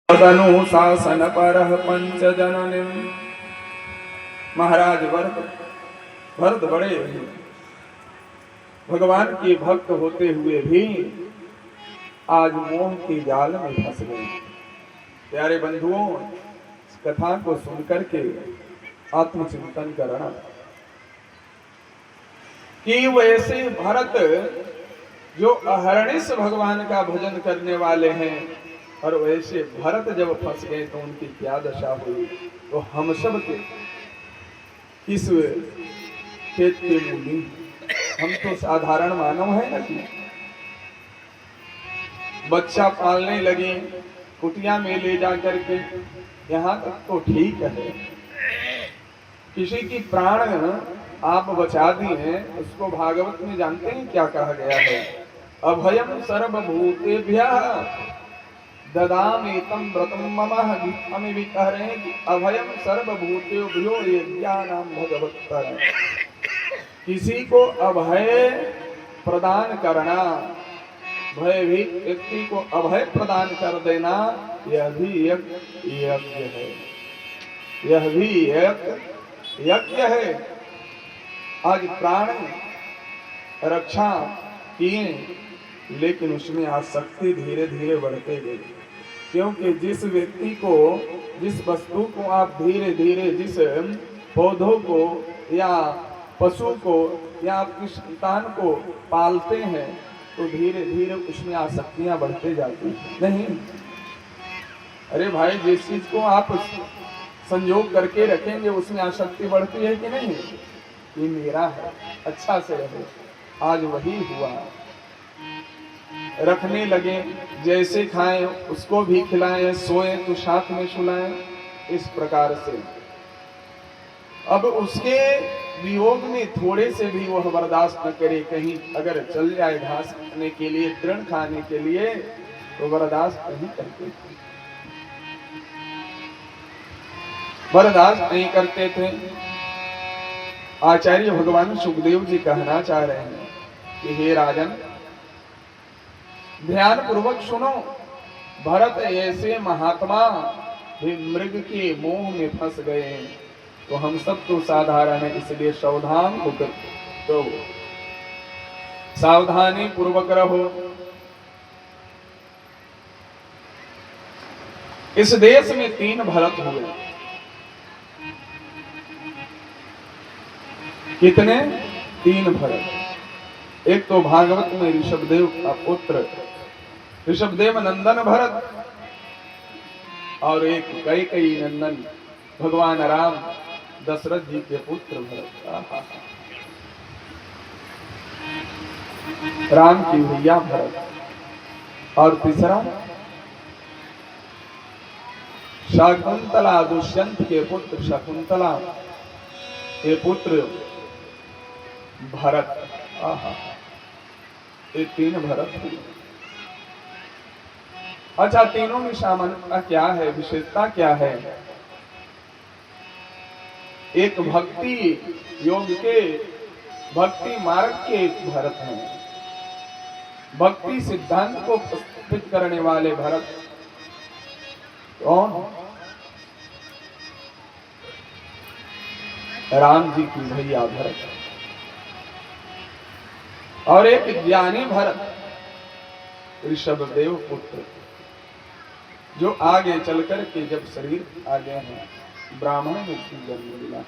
तदनुशासन परः पंच जननीम। महाराज भरत बड़े भगवान के भक्त होते हुए भी आज मोह के जाल में फंस गए। प्यारे बंधुओं, इस कथा को सुनकर के आत्मचिंतन करना कि वैसे भरत जो अहर्निश भगवान का भजन करने वाले हैं, और वैसे भरत जब फंस गए तो उनकी क्या दशा हुई। तो हम सब के इस खेत के मूली, हम तो साधारण मानव है ना कि बच्चा पालने लगे, कुटिया में ले जा करके, यहाँ तक तो ठीक है। किसी की प्राण आप बचा दिए, उसको भागवत में जानते हैं क्या कहा गया है? अभयम सर्वभूतेभ्यः ददामेतं व्रतं मम। हमें भी कह रहे हैं कि अभयम सर्वभूतेभ्यो यज्ञानां भगवत्तर। किसी को अभय प्रदान करना, भयभीत व्यक्ति को अभय प्रदान कर देना, यह भी एक यज्ञ है, यह भी एक यज्ञ है। आज प्राण रक्षा किए, लेकिन उसमें आसक्ति धीरे धीरे बढ़ते गई। क्योंकि जिस व्यक्ति को, जिस वस्तु को आप धीरे धीरे, जिस पौधों को या पशु को या आपकी संतान को पालते हैं, तो धीरे धीरे उसमें आसक्तियां बढ़ते जाती हैं। नहीं, अरे भाई, जिस चीज को आप संयोग करके रखेंगे उसमें आसक्ति बढ़ती है कि नहीं? ये मेरा है, अच्छा से रहे। आज वही हुआ, रखने लगे, जैसे खाएं उसको भी खिलाएं, सोए तो साथ में सुलाएं, इस प्रकार से। अब उसके वियोग में थोड़े से भी वह बर्दाश्त न करे, कहीं अगर चल जाए घास खाने के लिए, तृण खाने के लिए, तो बर्दाश्त नहीं करते थे, बर्दाश्त नहीं करते थे। आचार्य भगवान सुखदेव जी कहना चाह रहे हैं कि हे राजन, ध्यान पूर्वक सुनो। भरत ऐसे महात्मा भी मृग के मोह में फंस गए, तो हम सब तो साधारण है, इसलिए सावधान होकर तो सावधानी पूर्वक रहो। इस देश में 3 भरत हुए। कितने? 3 भरत। एक तो भागवत में ऋषभदेव का पुत्र ऋषभदेव नंदन भरत, और एक कैकेयी नंदन भगवान राम दशरथ जी के पुत्र भरत। राम की भैया भरत। और तीसरा शकुंतला, दुष्यंत के पुत्र शकुंतला के पुत्र भरत। ये 3 भरत हुए। अच्छा, तीनों में सामान्यता क्या है, विशेषता क्या है? एक भक्ति योग के, भक्ति मार्ग के भरत हैं, भक्ति सिद्धांत को प्रस्तुत करने वाले भरत। कौन? राम जी की भैया भरत। और एक ज्ञानी भरत, ऋषभदेव पुत्र, जो आगे चलकर के जब शरीर आ गए हैं, ब्राह्मण में जन्म मिला,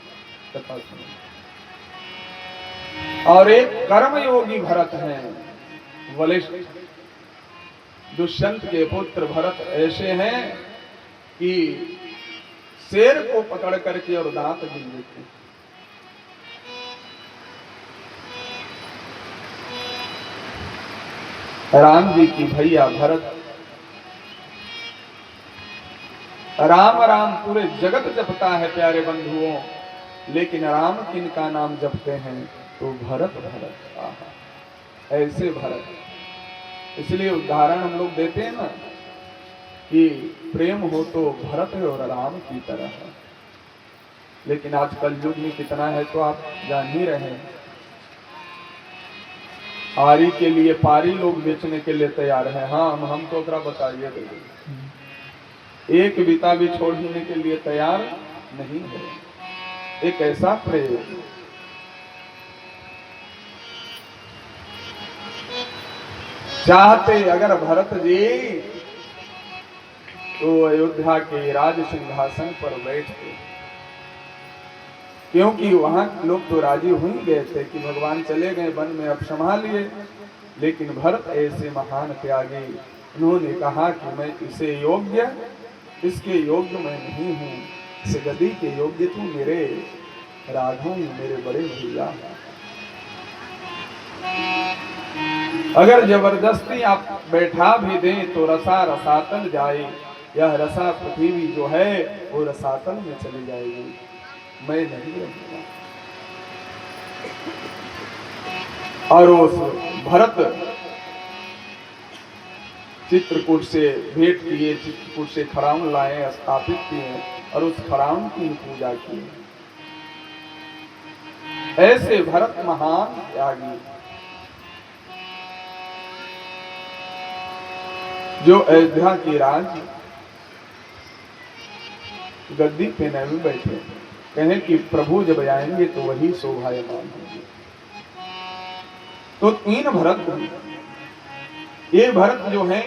कथा सुनो। और एक कर्मयोगी भरत हैं, वलिष्ठ। दुष्यंत के पुत्र भरत ऐसे हैं कि शेर को पकड़ करके और दांत गिन लेते। राम जी की भैया भरत। राम राम पूरे जगत जपता है प्यारे बंधुओं, लेकिन राम किनका नाम जपते हैं? तो भरत भरत। ऐसे भरत। इसलिए उदाहरण हम लोग देते हैं ना कि प्रेम हो तो भरत और राम की तरह है। लेकिन आजकल युग में कितना है तो आप जान ही रहे हैं। आरी के लिए पारी लोग बेचने के लिए तैयार हैं। हाँ, हम तो बताइए। एक बीता भी छोड़ने के लिए तैयार नहीं है। एक ऐसा प्रेम। चाहते अगर भरत जी तो अयोध्या के राज सिंहासन पर बैठते, क्योंकि वहां लोग तो राजी हो ही गए थे कि भगवान चले गए वन में, अब संभालिए। लेकिन भरत ऐसे महान त्यागी, उन्होंने कहा कि मैं इसे योग्य, इसके योग्य मैं नहीं हूं, इस गद्दी के योग्य तू मेरे राघव, मेरे बड़े भैया। अगर जबरदस्ती आप बैठा भी दें तो रसा रसातल जाए, यह रसा पृथ्वी जो है वो रसातल में चली जाएगी, मैं नहीं रहूंगा। और उस भरत चित्रकूट से भेंट किए, चित्रकूट से खड़ाउन लाए, स्थापित किए और उस खड़ाउन की पूजा की। ऐसे भरत महान त्यागी जो अयोध्या की राज गद्दी पे नहीं बैठे, कहें कि प्रभु जब आएंगे तो वही शोभायमान होंगे। तो 3 भरत, ये भरत जो है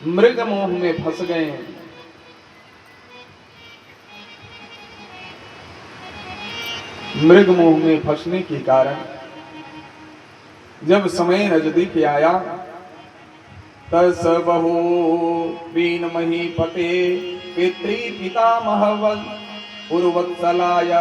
मृग मोह में फंस गए। मृग मोह में फंसने के कारण जब समय नजदीक आया, तस बहु बीन महीपते पितृ पितामह पूर्वत्सलाय